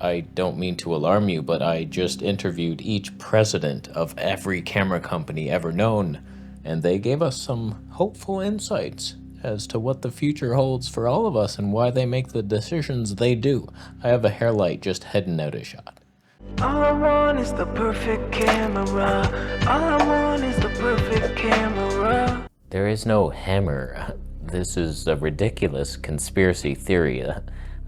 I don't mean to alarm you, but I just interviewed each president of every camera company ever known, and they gave us some hopeful insights as to what the future holds for all of us and why they make the decisions they do. I have a hair light just heading out a shot. All I want is the perfect camera. All I want is the perfect camera. There is no hammer. This is a ridiculous conspiracy theory.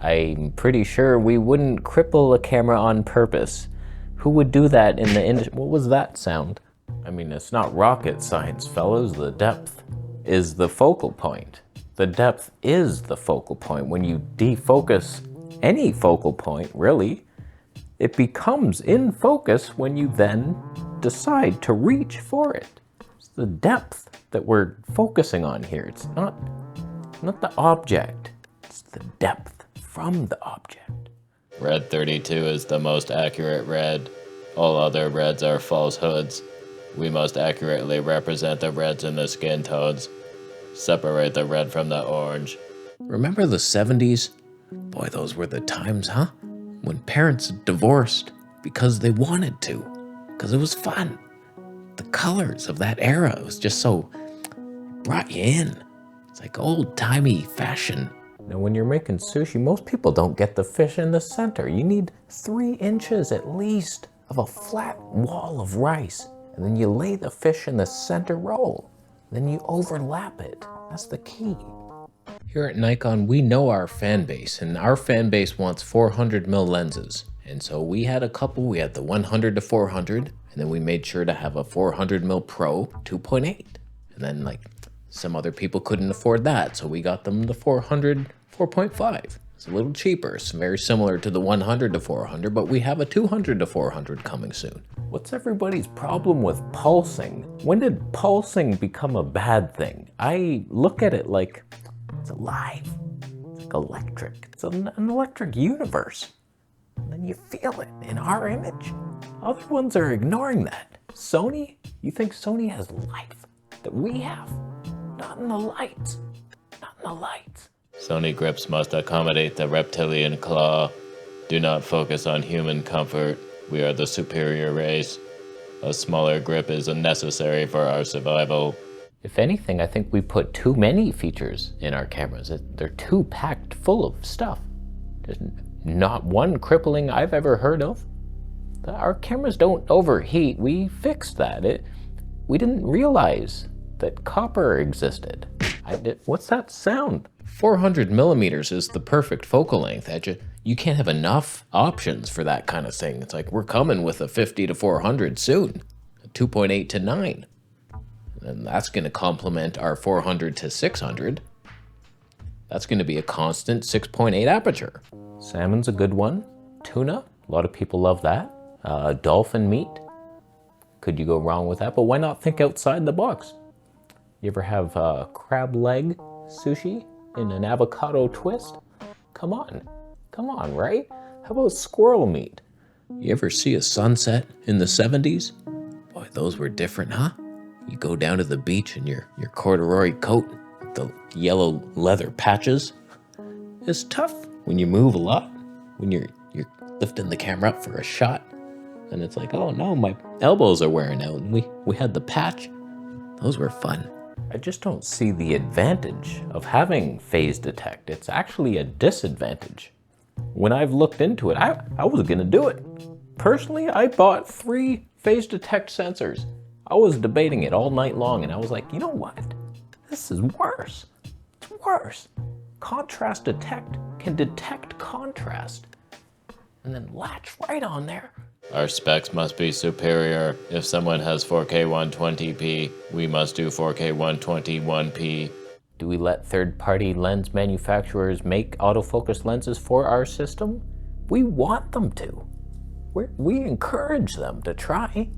I'm pretty sure we wouldn't cripple a camera on purpose. Who would do that in the industry? What was that sound? I mean, it's not rocket science, fellas. The depth is the focal point. The depth is the focal point. When you defocus any focal point, really, it becomes in focus when you then decide to reach for it. It's the depth that we're focusing on here. It's not the object, it's the depth from the object. Red 32 is the most accurate red. All other reds are falsehoods. We must accurately represent the reds in the skin tones. Separate the red from the orange. Remember the 70s? Boy, those were the times, huh? When parents divorced because they wanted to, because it was fun. The colors of that era, it was just so, brought you in. It's like old-timey fashion. Now, when you're making sushi, most people don't get the fish in the center. You need 3 inches at least of a flat wall of rice. And then you lay the fish in the center roll. Then you overlap it. That's the key. Here at Nikon, we know our fan base, and our fan base wants 400mm lenses. And so we had a couple. We had the 100 to 400, and then we made sure to have a 400mm Pro 2.8. And then like some other people couldn't afford that, so we got them the 400 4.5. It's a little cheaper. It's very similar to the 100 to 400, but we have a 200 to 400 coming soon. What's everybody's problem with pulsing? When did pulsing become a bad thing? I look at it like it's alive. It's like electric. It's an electric universe. And then you feel it in our image. Other ones are ignoring that. Sony? You think Sony has life that we have? Not in the lights. Not in the lights. Sony grips must accommodate the reptilian claw. Do not focus on human comfort. We are the superior race. A smaller grip is unnecessary for our survival. If anything, I think we put too many features in our cameras. They're too packed full of stuff. There's not one crippling I've ever heard of. Our cameras don't overheat. We fixed that. We didn't realize that copper existed. What's that sound? 400mm is the perfect focal length. You can't have enough options for that kind of thing. It's like we're coming with a 50 to 400 soon, a 2.8 to 9. And that's going to complement our 400 to 600. That's going to be a constant 6.8 aperture. Salmon's a good one. Tuna, a lot of people love that. Dolphin meat, could you go wrong with that? But why not think outside the box? You ever have crab leg sushi in an avocado twist? Come on, right? How about squirrel meat? You ever see a sunset in the 70s? Boy, those were different, huh? You go down to the beach in your corduroy coat, with the yellow leather patches. It's tough when you move a lot, when you're lifting the camera up for a shot, and it's like, oh no, my elbows are wearing out, and we had the patch. Those were fun. I just don't see the advantage of having phase detect. It's actually a disadvantage. When I've looked into it, I was gonna do it. Personally, I bought 3 phase detect sensors. I was debating it all night long, and I was like, you know what? This is worse. It's worse. Contrast detect can detect contrast and then latch right on there. Our specs must be superior. If someone has 4K 120p, we must do 4K 121p. Do we let third-party lens manufacturers make autofocus lenses for our system? We want them to. We encourage them to try.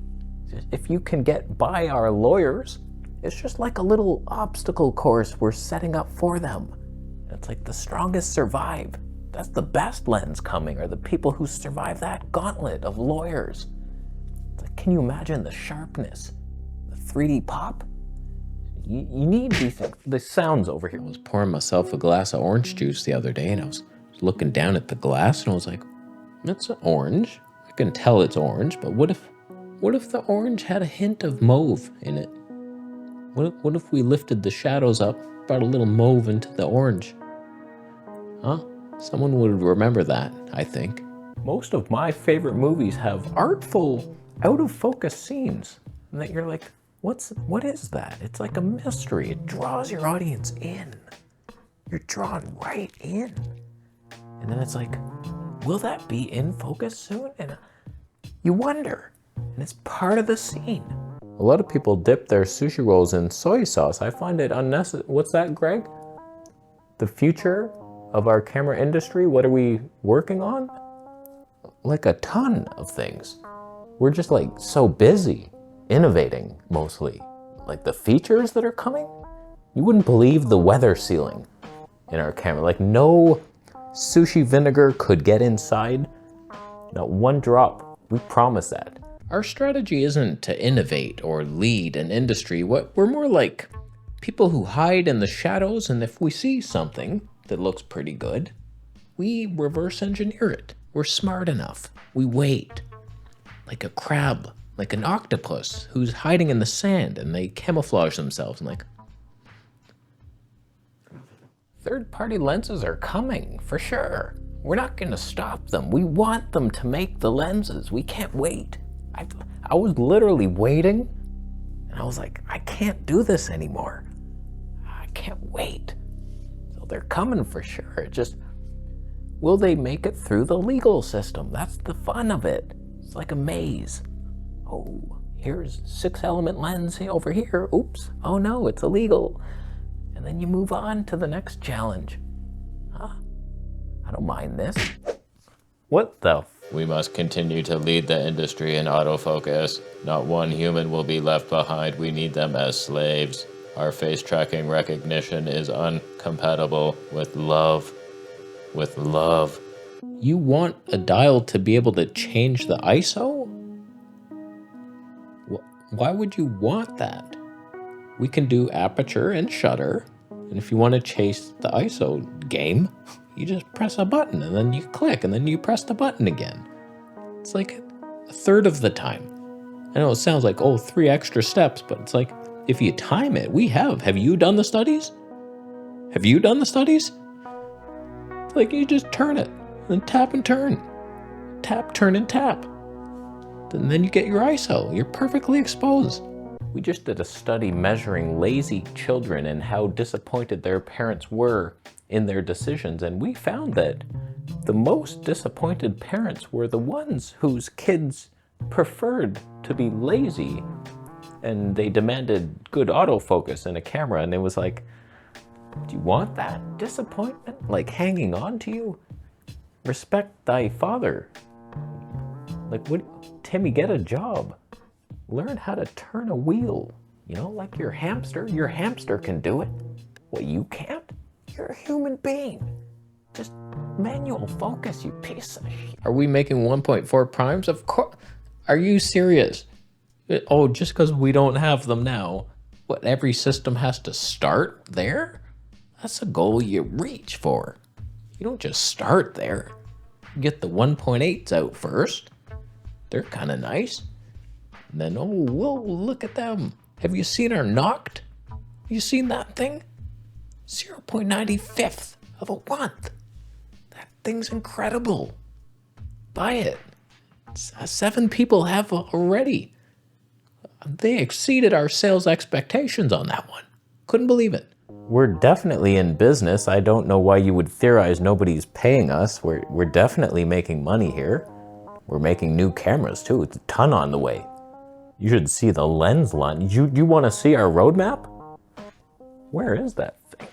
If you can get by our lawyers, it's just like a little obstacle course we're setting up for them. It's like the strongest survive. That's the best lens coming, are the people who survive that gauntlet of lawyers. It's like, can you imagine the sharpness, the 3D pop? You need these things. The sounds over here. I was pouring myself a glass of orange juice the other day, and I was looking down at the glass, and I was like, It's orange. I can tell it's orange, but what if the orange had a hint of mauve in it? What if we lifted the shadows up, brought a little mauve into the orange? Huh? Someone would remember that, I think. Most of my favorite movies have artful, out-of-focus scenes. And that you're like, what is that? It's like a mystery. It draws your audience in. You're drawn right in. And then it's like, will that be in focus soon? And you wonder. And it's part of the scene. A lot of people dip their sushi rolls in soy sauce. I find it unnecessary. What's that, Greg? The future of our camera industry? What are we working on? Like a ton of things. We're just like so busy innovating mostly. Like the features that are coming, you wouldn't believe the weather sealing in our camera. Like no sushi vinegar could get inside. Not one drop. We promise that. Our strategy isn't to innovate or lead an industry. We're more like people who hide in the shadows, and if we see something that looks pretty good, we reverse engineer it. We're smart enough. We wait. Like a crab, like an octopus who's hiding in the sand, and they camouflage themselves and like, third-party lenses are coming, for sure. We're not gonna stop them. We want them to make the lenses. We can't wait. I was literally waiting, and I was like, I can't do this anymore. I can't wait. So they're coming for sure. It just, will they make it through the legal system? That's the fun of it. It's like a maze. Oh, here's 6-element lens over here. Oops, oh no, it's illegal. And then you move on to the next challenge. Huh? I don't mind this. What the? We must continue to lead the industry in autofocus. Not one human will be left behind. We need them as slaves. Our face tracking recognition is incompatible with love. With love. You want a dial to be able to change the ISO? Why would you want that? We can do aperture and shutter. And if you want to chase the ISO game, you just press a button and then you click and then you press the button again. It's like a third of the time. I know it sounds like, 3 extra steps, but it's like, if you time it, we have. Have you done the studies? Have you done the studies? It's like you just turn it, then tap and turn. Tap, turn, and tap. And then you get your ISO. You're perfectly exposed. We just did a study measuring lazy children and how disappointed their parents were in their decisions, and we found that the most disappointed parents were the ones whose kids preferred to be lazy, and they demanded good autofocus in a camera, and it was like, do you want that disappointment like hanging on to you? Respect thy father. Like, what, Timmy, get a job. Learn how to turn a wheel. You know, like your hamster. Your hamster can do it. Well, you can't? You're a human being. Just manual focus, you piece of shit. Are we making 1.4 primes? Of course. Are you serious? Oh, just because we don't have them now, what, every system has to start there? That's a goal you reach for. You don't just start there. You get the 1.8s out first. They're kind of nice. And then, whoa, look at them. Have you seen our Noct? Have you seen that thing? 0.95th of a month. That thing's incredible. Buy it. 7 people have already. They exceeded our sales expectations on that one. Couldn't believe it. We're definitely in business. I don't know why you would theorize nobody's paying us. We're definitely making money here. We're making new cameras too. It's a ton on the way. You should see the lens line. You want to see our roadmap? Where is that thing?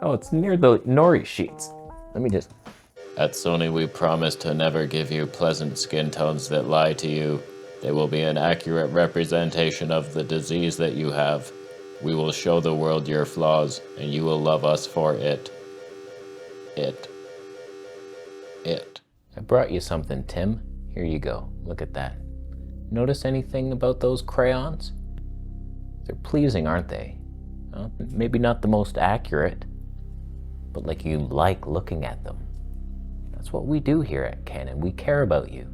Oh, it's near the nori sheets. Let me just... At Sony, we promise to never give you pleasant skin tones that lie to you. They will be an accurate representation of the disease that you have. We will show the world your flaws, and you will love us for it. It. I brought you something, Tim. Here you go. Look at that. Notice anything about those crayons? They're pleasing, aren't they? Well, maybe not the most accurate, but like you like looking at them. That's what we do here at Canon. We care about you.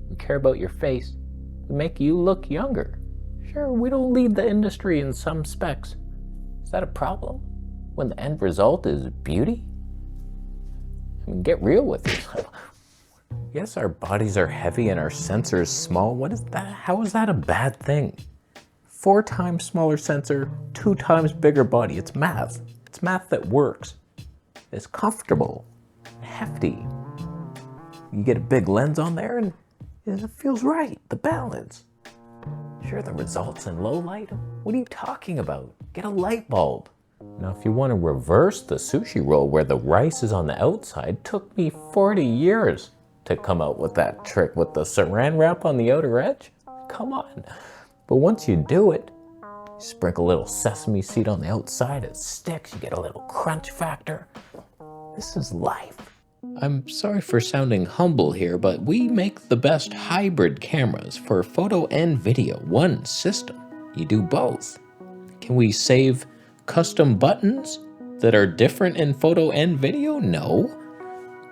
We care about your face. We make you look younger. Sure, we don't lead the industry in some specs. Is that a problem? When the end result is beauty? I mean, get real with yourself. Yes, our bodies are heavy and our sensors small. What is that? How is that a bad thing? 4 times smaller sensor, 2 times bigger body. It's math. It's math that works. It's comfortable, hefty. You get a big lens on there and it feels right, the balance. Sure, the results in low light? What are you talking about? Get a light bulb. Now, if you want to reverse the sushi roll where the rice is on the outside, took me 40 years to come out with that trick with the saran wrap on the outer edge. Come on. But once you do it, you sprinkle a little sesame seed on the outside, it sticks, you get a little crunch factor. This is life. I'm sorry for sounding humble here, but we make the best hybrid cameras for photo and video, one system. You do both. Can we save custom buttons that are different in photo and video? No.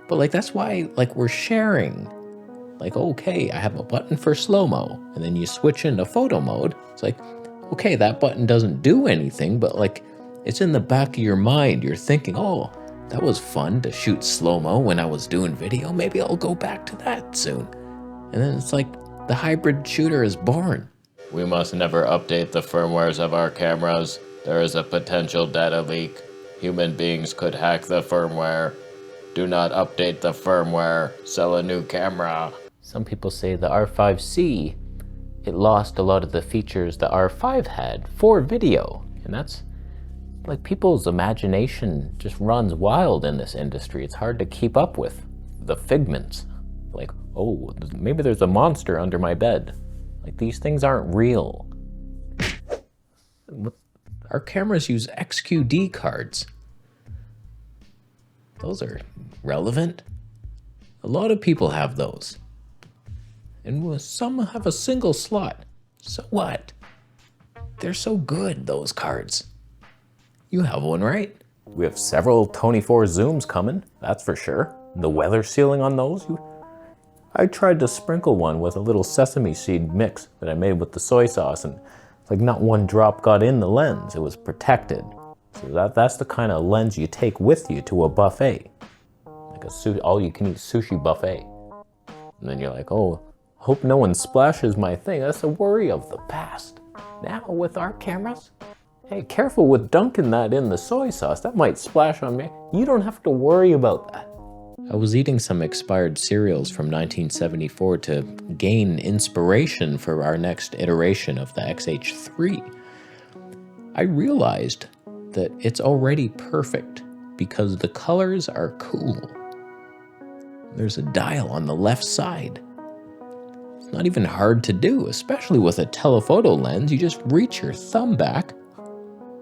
But like, that's why like we're sharing. Like, okay, I have a button for slow-mo, and then you switch into photo mode. It's like, okay, that button doesn't do anything, but like, it's in the back of your mind. You're thinking, oh, that was fun to shoot slow-mo when I was doing video. Maybe I'll go back to that soon. And then it's like the hybrid shooter is born. We must never update the firmwares of our cameras. There is a potential data leak. Human beings could hack the firmware. Do not update the firmware. Sell a new camera. Some people say the R5C, it lost a lot of the features the R5 had for video. And that's like people's imagination just runs wild in this industry. It's hard to keep up with the figments. Like, oh, maybe there's a monster under my bed. Like, these things aren't real. Our cameras use XQD cards. Those are relevant. A lot of people have those. And some have a single slot. So what? They're so good, those cards. You have one, right? We have several 24 zooms coming, that's for sure. The weather sealing on those, I tried to sprinkle one with a little sesame seed mix that I made with the soy sauce, and like not one drop got in the lens. It was protected. So that's the kind of lens you take with you to a buffet. Like a all-you-can-eat sushi buffet. And then you're like, oh, hope no one splashes my thing. That's a worry of the past. Now with our cameras, hey, careful with dunking that in the soy sauce. That might splash on me. You don't have to worry about that. I was eating some expired cereals from 1974 to gain inspiration for our next iteration of the XH3. I realized that it's already perfect because the colors are cool. There's a dial on the left side. It's not even hard to do, especially with a telephoto lens. You just reach your thumb back.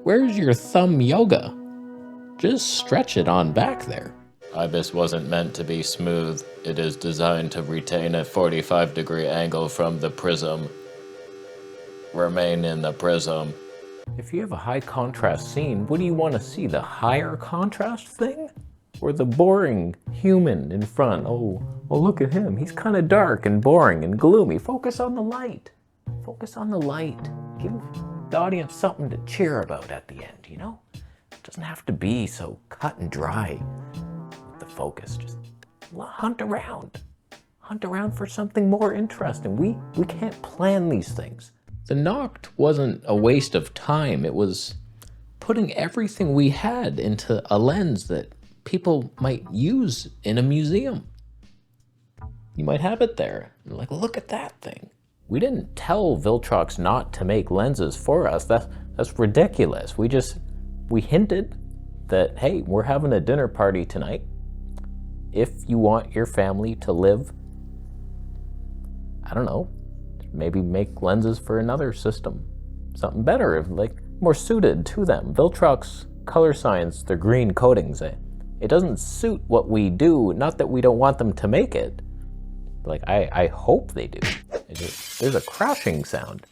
Where's your thumb yoga? Just stretch it on back there. IBIS wasn't meant to be smooth. It is designed to retain a 45-degree angle from the prism. Remain in the prism. If you have a high contrast scene, what do you want to see? The higher contrast thing? Or the boring human in front? Oh, look at him. He's kind of dark and boring and gloomy. Focus on the light. Focus on the light. Give the audience something to cheer about at the end, you know? It doesn't have to be so cut and dry with the focus. Just hunt around. Hunt around for something more interesting. We can't plan these things. The Noct wasn't a waste of time. It was putting everything we had into a lens that people might use in a museum. You might have it there. You're like, look at that thing. We didn't tell Viltrox not to make lenses for us. That's ridiculous. We hinted that, hey, we're having a dinner party tonight. If you want your family to live, I don't know, maybe make lenses for another system. Something better, like more suited to them. Viltrox color science, their green coatings, it doesn't suit what we do. Not that we don't want them to make it. Like, I hope they do. There's a crashing sound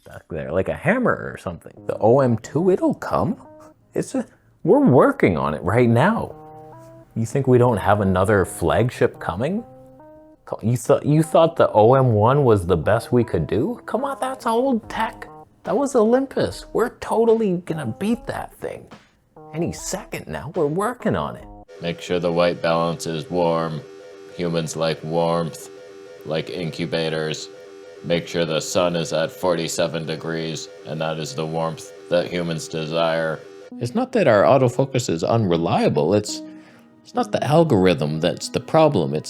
back there, like a hammer or something. The OM2, it'll come. We're working on it right now. You think we don't have another flagship coming? You thought the OM1 was the best we could do? Come on, that's old tech. That was Olympus. We're totally gonna beat that thing. Any second now, we're working on it. Make sure the white balance is warm. Humans like warmth, like incubators. Make sure the sun is at 47 degrees, and that is the warmth that humans desire. It's not that our autofocus is unreliable. It's not the algorithm that's the problem.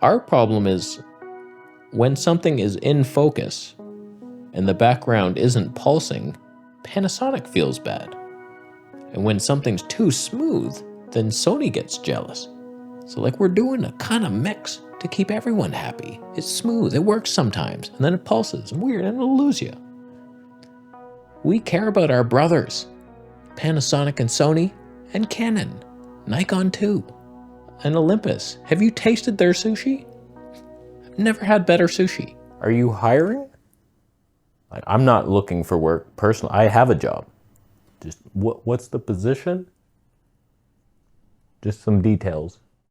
Our problem is when something is in focus and the background isn't pulsing, Panasonic feels bad. And when something's too smooth, then Sony gets jealous. So like we're doing a kind of mix to keep everyone happy. It's smooth, it works sometimes, and then it pulses, weird, and it'll lose you. We care about our brothers, Panasonic and Sony, and Canon, Nikon too, and Olympus. Have you tasted their sushi? I've never had better sushi. Are you hiring? I'm not looking for work personally. I have a job. Just what's the position? Just some details.